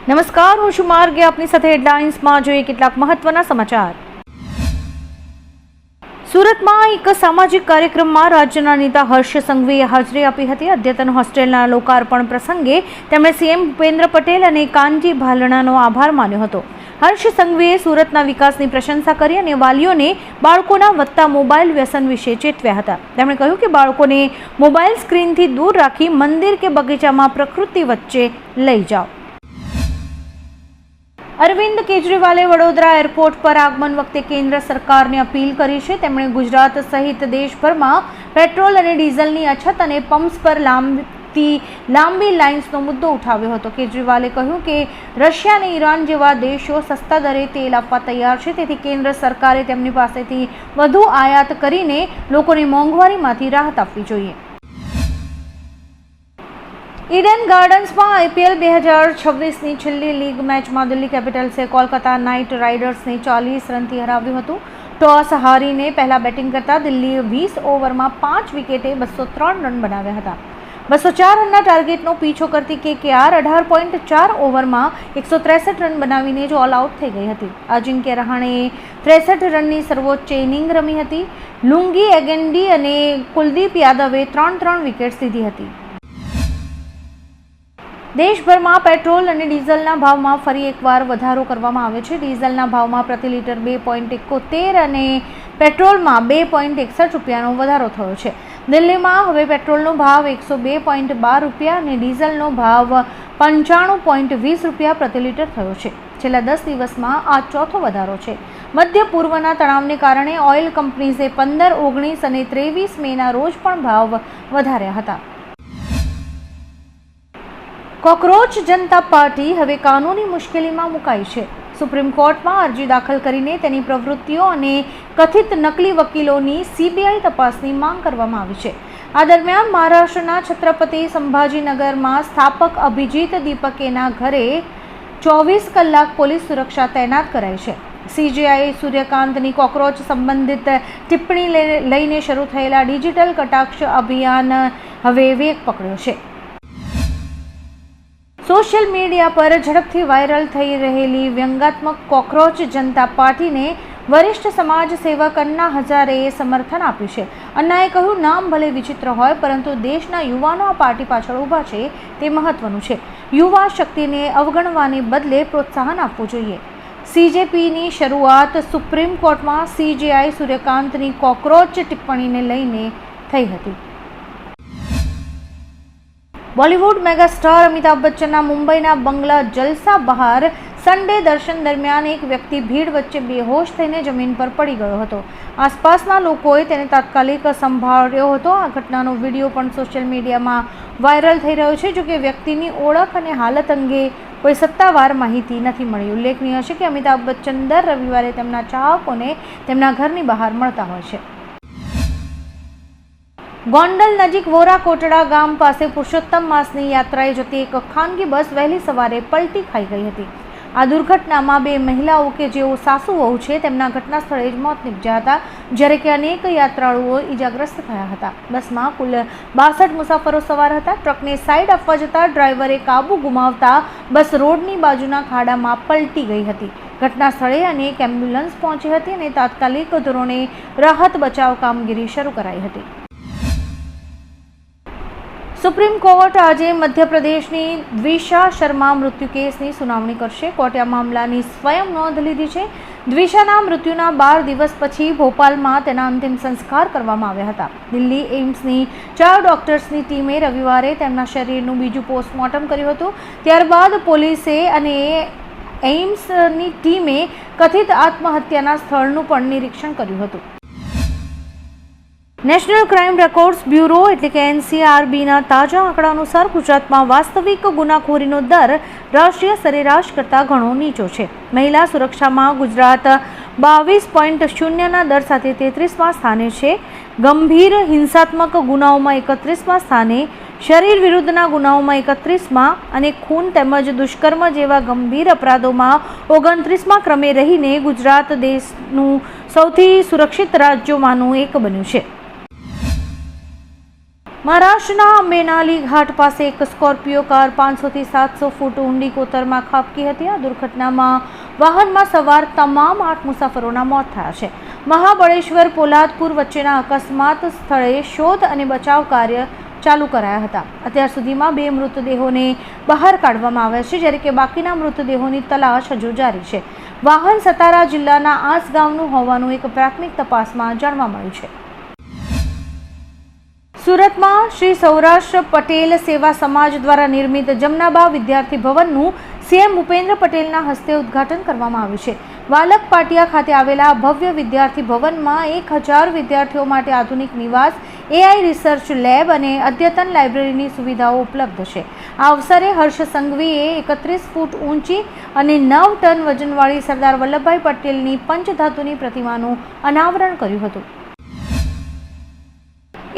નમસ્કાર, હું છું માર્ગે. આપની સાથે હેડલાઇન્સમાં જોઈએ કેટલાક મહત્વના સમાચાર. સુરતમાં એક સામાજિક કાર્યક્રમમાં રાજ્યના નેતા હર્ષ સંઘવીએ હાજરી આપી હતી. અદ્યતન હોસ્ટેલના લોકાર્પણ પ્રસંગે તેમણે સીએમ ભૂપેન્દ્ર પટેલ અને કાનજી ભાલણાનો આભાર માન્યો હતો. હર્ષ સંઘવીએ સુરતના વિકાસની પ્રશંસા કરી અને વાલીઓને બાળકોના વધતા મોબાઈલ વ્યસન વિશે ચેતવ્યા હતા. તેમણે કહ્યું કે બાળકોને મોબાઈલ સ્ક્રીનથી દૂર રાખી મંદિર કે બગીચામાં પ્રકૃતિ વચ્ચે લઈ જાઓ. અરવિંદ કેજરીવાલે વડોદરા એરપોર્ટ પર આગમન વખતે કેન્દ્ર સરકારને અપીલ કરી છે. તેમણે ગુજરાત સહિત દેશભરમાં પેટ્રોલ અને ડીઝલની અછત અને પમ્પ્સ પર લાંબી લાઇન્સનો મુદ્દો ઉઠાવ્યો હતો. કેજરીવાલે કહ્યું કે રશિયા અને ઈરાન જેવા દેશો સસ્તા દરે તેલ આપવા તૈયાર છે, તેથી કેન્દ્ર સરકારે તેમની પાસેથી વધુ આયાત કરીને લોકોને મોંઘવારીમાંથી રાહત આપવી જોઈએ. ઈડન ગાર્ડન્સમાં આઈપીએલ 2026ની છેલ્લી લીગ મેચમાં દિલ્હી કેપિટલ્સે કોલકાતા નાઇટ રાઇડર્સને 40 રનથી હરાવ્યું હતું. ટોસ હારીને પહેલા બેટિંગ કરતા દિલ્હીએ 20 ઓવરમાં 5 વિકેટે 203 રન બનાવ્યા હતા. 204 રનના ટાર્ગેટનો પીછો કરતી કેકેઆર 18.4 ઓવરમાં 163 રન બનાવીને જ ઓલ આઉટ થઈ ગઈ હતી. અજિંક્ય રહાણેએ 63 રનની સર્વોચ્ચ ઇનિંગ રમી હતી. લુંગી એગેન્ડી અને કુલદીપ યાદવે 3 વિકેટ્સ લીધી હતી. દેશભરમાં પેટ્રોલ અને ડીઝલના ભાવમાં ફરી એકવાર વધારો કરવામાં આવ્યો છે. ડીઝલના ભાવમાં પ્રતિ લીટર 2.71 અને પેટ્રોલમાં 2.61 રૂપિયાનો વધારો થયો છે. દિલ્હીમાં હવે પેટ્રોલનો ભાવ 102.12 રૂપિયા અને ડીઝલનો ભાવ 95.20 રૂપિયા પ્રતિ લીટર થયો છે. છેલ્લા 10 દિવસમાં આ ચોથો વધારો છે. મધ્ય પૂર્વના તણાવને કારણે ઓઇલ કંપનીઝે 15, 19 અને 23 મેના રોજ પણ ભાવ વધાર્યા હતા. કોકરોચ જનતા પાર્ટી હવે કાનૂની મુશ્કેલીમાં મુકાઈ છે. સુપ્રીમ કોર્ટમાં અરજી દાખલ કરીને તેની પ્રવૃત્તિઓ અને કથિત નકલી વકીલોની સીબીઆઈ તપાસની માંગ કરવામાં આવી છે. આ દરમિયાન મહારાષ્ટ્રના છત્રપતિ સંભાજીનગરમાં સ્થાપક અભિજીત દીપકેના ઘરે 24 કલાક પોલીસ સુરક્ષા તૈનાત કરાઈ છે. સીજેઆઈ સૂર્યકાંતની કોકરોચ સંબંધિત ટિપ્પણી લઈને શરૂ થયેલા ડિજિટલ કટાક્ષ અભિયાન હવે વેગ પકડ્યો છે. સોશિયલ મીડિયા પર ઝડપથી વાયરલ થઈ રહેલી વ્યંગાત્મક કોકરોચ જનતા પાર્ટીને વરિષ્ઠ સમાજ સેવક અન્ના હઝારેએ સમર્થન આપ્યું છે. અન્નાએ કહ્યું, નામ ભલે વિચિત્ર હોય પરંતુ દેશના યુવાનો આ પાર્ટી પાછળ ઊભા છે તે મહત્વનું છે. યુવા શક્તિને અવગણવાને બદલે પ્રોત્સાહન આપવું જોઈએ. સીજેપીની શરૂઆત સુપ્રીમ કોર્ટમાં સીજેઆઈ સૂર્યકાંતની કોકરોચ ટિપ્પણીને લઈને થઈ હતી. બોલિવૂડ મેગાસ્ટાર અમિતાભ બચ્ચનના મુંબઈના બંગલા જલસા બહાર સન્ડે દર્શન દરમિયાન એક વ્યક્તિ ભીડ વચ્ચે બેહોશ થઈને જમીન પર પડી ગયો હતો. આસપાસના લોકોએ તેને તાત્કાલિક સંભાળ્યો હતો. આ ઘટનાનો વિડીયો પણ સોશિયલ મીડિયામાં વાયરલ થઈ રહ્યો છે. જોકે વ્યક્તિની ઓળખ અને હાલત અંગે કોઈ સત્તાવાર માહિતી નથી મળી. ઉલ્લેખનીય છે કે અમિતાભ બચ્ચન દર રવિવારે તેમના ચાહકોને તેમના ઘરની બહાર મળતા હોય છે. ગોંડલ નજીક વોરા કોટડા ગામ પાસે પુરુષોત્તમ માસની યાત્રાએ જતી એક ખાનગી બસ વહેલી સવારે પલટી ખાઈ ગઈ હતી. આ દુર્ઘટનામાં 2 મહિલાઓ કે જેઓ સાસુ વહુ છે તેમના ઘટના સ્થળે જ મોત નીપજ્યા હતા, જ્યારે કે અનેક યાત્રાળુઓ ઈજાગ્રસ્ત થયા હતા. બસમાં કુલ 62 મુસાફરો સવાર હતા. ટ્રકને સાઈડ આપવા જતાં ડ્રાઈવરે કાબુ ગુમાવતા બસ રોડની બાજુના ખાડામાં પલટી ગઈ હતી. ઘટના સ્થળે અનેક એમ્બ્યુલન્સ પહોંચી હતી અને તાત્કાલિક ધોરણે રાહત બચાવ કામગીરી શરૂ કરાઈ હતી. સુપ્રીમ કોર્ટ આજે મધ્યપ્રદેશની દ્વિશા શર્મા મૃત્યુ કેસની સુનાવણી કરશે. કોર્ટે આ મામલાની સ્વયં નોંધ લીધી છે. દ્વિશાના મૃત્યુના 12 દિવસ પછી ભોપાલમાં તેના અંતિમ સંસ્કાર કરવામાં આવ્યા હતા. દિલ્હી એઇમ્સની 4 ડોક્ટર્સની ટીમે રવિવારે તેમના શરીરનું બીજું પોસ્ટમોર્ટમ કર્યું હતું. ત્યારબાદ પોલીસે અને એઇમ્સની ટીમે કથિત આત્મહત્યાના સ્થળનું પણ નિરીક્ષણ કર્યું હતું. નેશનલ ક્રાઇમ રેકોર્ડ્સ બ્યુરો એટલે કે એનસીઆરબીના તાજા આંકડા અનુસાર ગુજરાતમાં વાસ્તવિક ગુનાખોરીનો દર રાષ્ટ્રીય સરેરાશ કરતાં ઘણો નીચો છે. મહિલા સુરક્ષામાં ગુજરાત 22.0ના દર સાથે 33મા સ્થાને છે. ગંભીર હિંસાત્મક ગુનાઓમાં 31મા સ્થાને, શરીર વિરુદ્ધના ગુનાઓમાં 31મા અને ખૂન તેમજ દુષ્કર્મ જેવા ગંભીર અપરાધોમાં 29મા ક્રમે રહીને ગુજરાત દેશનું સૌથી સુરક્ષિત રાજ્યોમાંનું એક બન્યું છે. મહારાષ્ટ્રના અંબેનાલી ઘાટ પાસે એક સ્કોર્પિયો કાર 500 થી 700 ફૂટ ઊંડી કોતરમાં ખાબકી હતી. આ દુર્ઘટનામાં વાહનમાં સવાર તમામ 8 મુસાફરોના મોત થયા છે. મહાબળેશ્વર પોલાદપુર વચ્ચેના અકસ્માત સ્થળે શોધ અને બચાવ કાર્ય ચાલુ કરાયા હતા. અત્યાર સુધીમાં 2 મૃતદેહોને બહાર કાઢવામાં આવ્યા છે, જ્યારે કે બાકીના મૃતદેહોની તલાશ હજુ જારી છે. વાહન સતારા જિલ્લાના આસ ગામનું હોવાનું એક પ્રાથમિક તપાસમાં જાણવા મળ્યું છે. સુરતમાં શ્રી સૌરાષ્ટ્ર પટેલ સેવા સમાજ દ્વારા નિર્મિત જમનાબા વિદ્યાર્થી ભવનનું સીએમ ભૂપેન્દ્ર પટેલના હસ્તે ઉદ્ઘાટન કરવામાં આવ્યું છે. વાલક પાટિયા ખાતે આવેલા ભવ્ય વિદ્યાર્થી ભવનમાં 1000 વિદ્યાર્થીઓ માટે આધુનિક નિવાસ, AI રિસર્ચ લેબ અને અદ્યતન લાઇબ્રેરીની સુવિધાઓ ઉપલબ્ધ છે. આ અવસરે હર્ષ સંઘવીએ 31 ફૂટ ઊંચી અને 9 ટન વજનવાળી સરદાર વલ્લભભાઈ પટેલની પંચધાતુની પ્રતિમાનું અનાવરણ કર્યું હતું.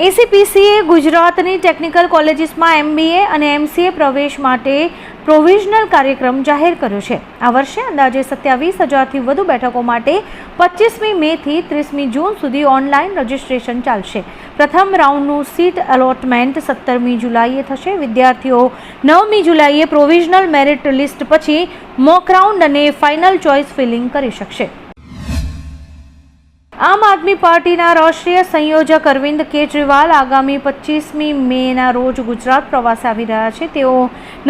એસીપીસીએ ગુજરાતની ટેકનિકલ કોલેજીસમાં MBA અને MCA પ્રવેશ માટે પ્રોવિઝનલ કાર્યક્રમ જાહેર કર્યો છે. આ વર્ષે અંદાજે 27,000થી વધુ બેઠકો માટે 25મી મે થી 30મી જૂન સુધી ઓનલાઈન રજીસ્ટ્રેશન ચાલશે. પ્રથમ રાઉન્ડનું સીટ એલોટમેન્ટ 17મી જુલાઈએ થશે. વિદ્યાર્થીઓ 9મી જુલાઈએ પ્રોવિઝનલ મેરિટ લિસ્ટ પછી મોક રાઉન્ડ અને ફાઇનલ ચોઇસ ફિલિંગ કરી શકશે. આમ આદમી પાર્ટીના રાષ્ટ્રીય સંયોજક અરવિંદ કેજરીવાલ આગામી 25મી મેના રોજ ગુજરાત પ્રવાસે આવી રહ્યા છે. તેઓ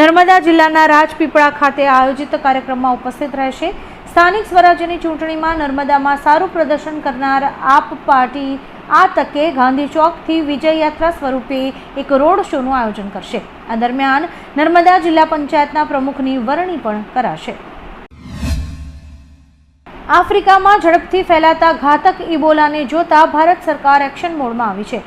નર્મદા જિલ્લાના રાજપીપળા ખાતે આયોજિત કાર્યક્રમમાં ઉપસ્થિત રહેશે. સ્થાનિક સ્વરાજ્યની ચૂંટણીમાં નર્મદામાં સારું પ્રદર્શન કરનાર આપ પાર્ટી આ તકે ગાંધી ચોકથી વિજય યાત્રા સ્વરૂપે એક રોડ શોનું આયોજન કરશે. આ દરમિયાન નર્મદા જિલ્લા પંચાયતના પ્રમુખની વરણી પણ કરાશે. આફ્રિકામાં ઝડપથી ફેલાતા ઘાતક ઇબોલાને જોતા ભારત સરકાર એક્શન મોડમાં આવી છે.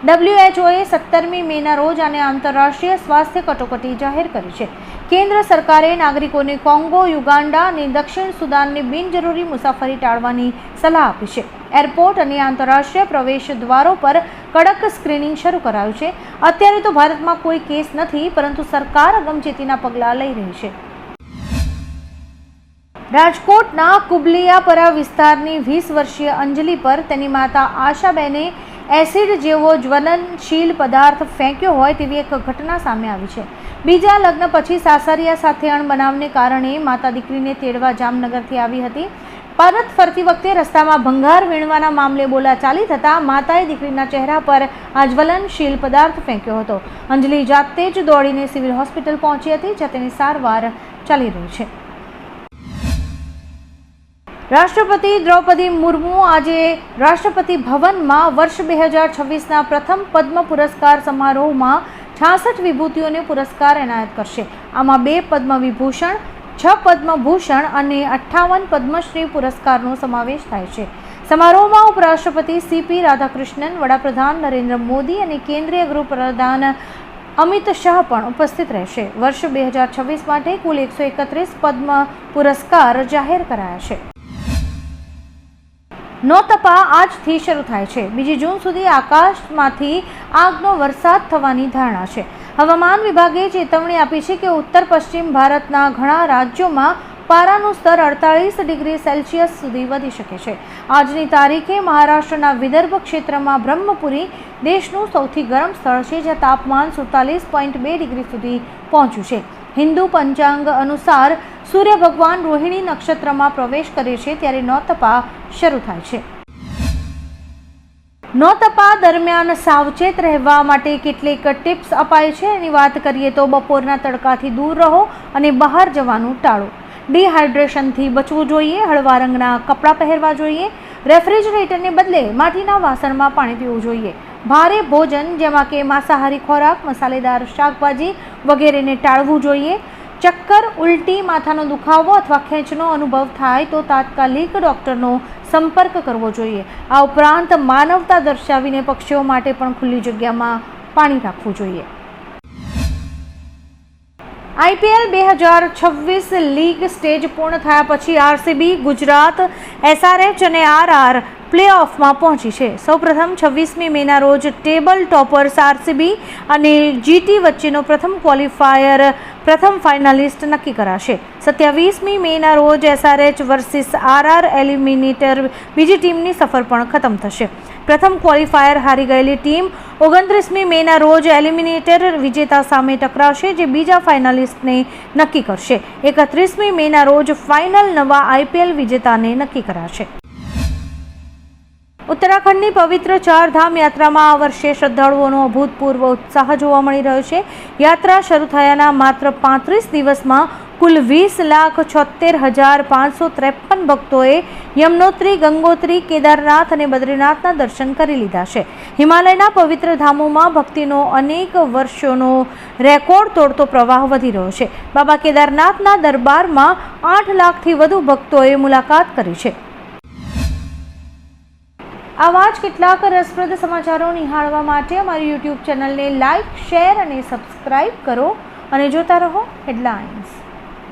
WHOએ 17મી મેના રોજ આને આંતરરાષ્ટ્રીય સ્વાસ્થ્ય કટોકટી જાહેર કરી છે. કેન્દ્ર સરકારે નાગરિકોને કોંગો, યુગાન્ડા અને દક્ષિણ સુદાનની બિનજરૂરી મુસાફરી ટાળવાની સલાહ આપી છે. એરપોર્ટ અને આંતરરાષ્ટ્રીય પ્રવેશ દ્વારો પર કડક સ્ક્રીનિંગ શરૂ કરાયું છે. અત્યારે તો ભારતમાં કોઈ કેસ નથી, પરંતુ સરકાર અગમચેતીના પગલાં લઈ રહી છે. રાજકોટના કુબલિયાપરા વિસ્તારની 20 વર્ષીય અંજલિ પર તેની માતા આશાબેને એસિડ જેવો જ્વલનશીલ પદાર્થ ફેંક્યો હોય તેવી એક ઘટના સામે આવી છે. બીજા લગ્ન પછી સાસરિયા સાથે અણબનાવને કારણે માતા દીકરીને તેડવા જામનગરથી આવી હતી. પરત ફરતી વખતે રસ્તામાં ભંગાર વીણવાના મામલે બોલાચાલી થતાં માતાએ દીકરીના ચહેરા પર આ જ્વલનશીલ પદાર્થ ફેંક્યો હતો. અંજલિ જાતે જ દોડીને સિવિલ હોસ્પિટલ પહોંચી હતી, જ્યાં તેની સારવાર ચાલી રહી છે. રાષ્ટ્રપતિ દ્રૌપદી મુર્મુ આજે રાષ્ટ્રપતિ ભવનમાં વર્ષ 2026ના પ્રથમ પદ્મ પુરસ્કાર સમારોહમાં 66 વિભૂતિઓને પુરસ્કાર એનાયત કરશે. આમાં 2 પદ્મ વિભૂષણ, 6 પદ્મભૂષણ અને 58 પદ્મશ્રી પુરસ્કારનો સમાવેશ થાય છે. સમારોહમાં ઉપરાષ્ટ્રપતિ CP રાધાકૃષ્ણન, વડાપ્રધાન નરેન્દ્ર મોદી અને કેન્દ્રીય ગૃહપ્રધાન અમિત શાહ પણ ઉપસ્થિત રહેશે. વર્ષ 2026 માટે કુલ 131 પદ્મ પુરસ્કાર જાહેર કરાયા છે. નોતપા આજથી શરૂ થાય છે. 2 જૂન સુધી આકાશમાંથી આગનો વરસાદ થવાની ધારણા છે. હવામાન વિભાગે ચેતવણી આપી છે કે ઉત્તર પશ્ચિમ ભારતના ઘણા રાજ્યોમાં પારાનું સ્તર 48 ડિગ્રી સેલ્સિયસ સુધી વધી શકે છે. આજની તારીખે મહારાષ્ટ્રના વિદર્ભ ક્ષેત્રમાં બ્રહ્મપુરી દેશનું સૌથી ગરમ સ્થળ છે, જ્યાં તાપમાન 47.2 ડિગ્રી સુધી પહોંચ્યું છે. હિન્દુ પંચાંગ અનુસાર સૂર્ય ભગવાન રોહિણી નક્ષત્રમાં પ્રવેશ કરે છે ત્યારે નોતપા શરૂ થાય છે. નોતપા દરમિયાન સાવચેત રહેવા માટે કેટલીક ટિપ્સ અપાય છે. એની વાત કરીએ તો બપોરના તડકાથી દૂર રહો અને બહાર જવાનું ટાળો. ડિહાઇડ્રેશનથી બચવું જોઈએ. હળવા રંગના કપડાં પહેરવા જોઈએ. રેફ્રિજરેટરને બદલે માટીના વાસણમાં પાણી પીવું જોઈએ. ભારે ભોજન જેમાં કે માંસાહારી ખોરાક, મસાલેદાર શાકભાજી વગેરેને ટાળવું જોઈએ. ચક્કર, ઉલટી, માથાનો દુખાવો અથવા ખેંચનો અનુભવ થાય તો તાત્કાલિક ડૉક્ટરનો સંપર્ક કરવો જોઈએ. આ ઉપરાંત માનવતા દર્શાવીને પક્ષીઓ માટે પણ ખુલ્લી જગ્યામાં પાણી રાખવું જોઈએ. IPL 2026 લીગ સ્ટેજ પૂર્ણ થયા પછી RCB, ગુજરાત, SRH અને RR પ્લે ઓફમાં પહોંચી છે. સૌપ્રથમ 26મી મેના રોજ ટેબલ ટોપર્સ આરસીબી અને જીટી વચ્ચેનો પ્રથમ ક્વોલિફાયર પ્રથમ ફાઇનલિસ્ટ નક્કી કરાશે. 27મી મેના રોજ એસઆરએચ વર્સિસ આરઆર એલિમિનેટર બીજી ટીમની સફર પણ ખતમ થશે. પ્રથમ ક્વોલિફાયર હારી ગયેલી ટીમ 29મી મેના રોજ એલિમિનેટર વિજેતા સામે ટકરાશે, જે બીજા ફાઇનલિસ્ટને નક્કી કરશે. 31મી મેના રોજ ફાઇનલ નવા આઈપીએલ વિજેતાને નક્કી કરાશે. ઉત્તરાખંડની પવિત્ર ચારધામ યાત્રામાં આ વર્ષે શ્રદ્ધાળુઓનો અભૂતપૂર્વ ઉત્સાહ જોવા મળી રહ્યો છે. યાત્રા શરૂ થયાના માત્ર 35 દિવસમાં કુલ 20,76,553 ભક્તોએ યમનોત્રી, ગંગોત્રી, કેદારનાથ અને બદ્રીનાથના દર્શન કરી લીધા છે. હિમાલયના પવિત્ર ધામોમાં ભક્તિનો અનેક વર્ષોનો રેકોર્ડ તોડતો પ્રવાહ વધી રહ્યો છે. બાબા કેદારનાથના દરબારમાં 8 લાખથી વધુ ભક્તોએ મુલાકાત કરી છે. આવા જ કેટલાક રસપ્રદ સમાચારો નિહાળવા માટે અમારી યુટ્યુબ ચેનલને લાઇક, શેર અને સબસ્ક્રાઇબ કરો અને જોતા રહો હેડલાઇન્સ.